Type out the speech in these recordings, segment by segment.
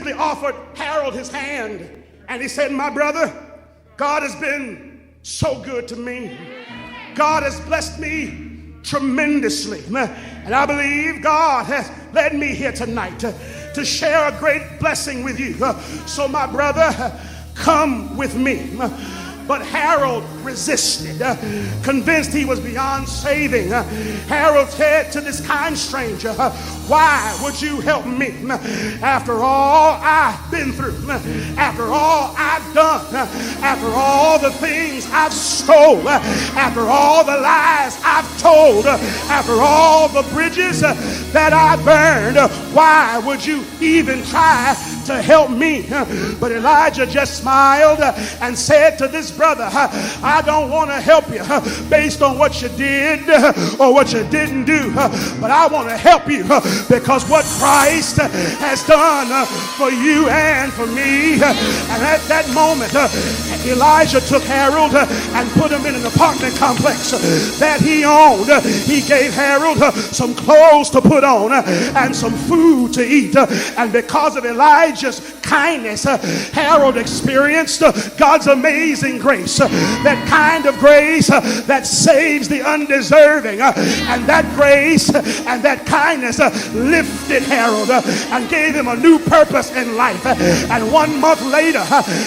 simply offered Harold his hand, and he said, my brother, God has been so good to me. God has blessed me tremendously. And I believe God has led me here tonight to share a great blessing with you. So my brother, come with me. But Harold resisted, convinced he was beyond saving. Harold said to this kind stranger, why would you help me? After all I've been through, after all I've done, after all the things I've stole, after all the lies I've told, after all the bridges that I burned, why would you even try to help me? But Elijah just smiled and said to this brother, I don't want to help you based on what you did or what you didn't do, but I want to help you because what Christ has done for you and for me. And at that moment, Elijah took Harold and put him in an apartment complex that he owned. He gave Harold some clothes to put on and some food to eat. And because of Elijah's kindness, Harold experienced God's amazing grace. That kind of grace that saves the undeserving. And that grace and that kindness lifted Harold and gave him a new purpose in life. And 1 month later,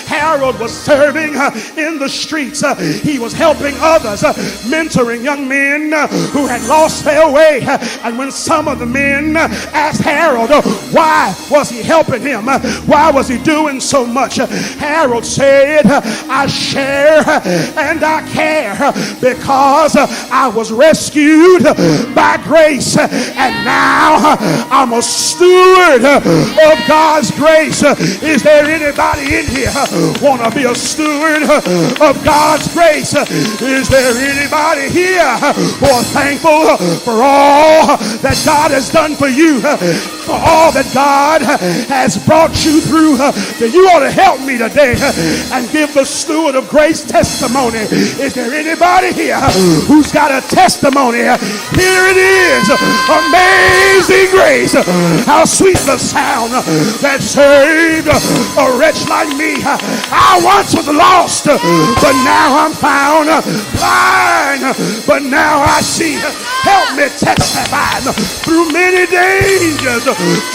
Harold was serving in the streets. He was helping others, mentoring young men who had lost their way. And when some of the men asked Harold why was he helping him, why was he doing so much, Harold said, I share and I care because I was rescued by grace, and now I'm a steward of God's grace. Is there anybody in here want to be a steward of God's grace? Is there anybody here who are thankful for all that God has done for you, for all that God has brought you through? Then you ought to help me today and give the steward of grace testimony. Is there anybody here who's got a testimony? Here it is. Amazing grace. How sweet the sound that saved a wretch like me. I once was lost, but now I'm found. Blind, but now I see. Help me testify through many dangers.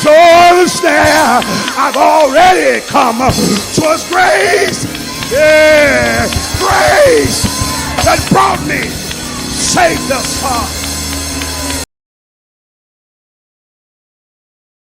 Toil and snare, I've already come. 'Twas grace, yeah, grace that brought me, saved us far.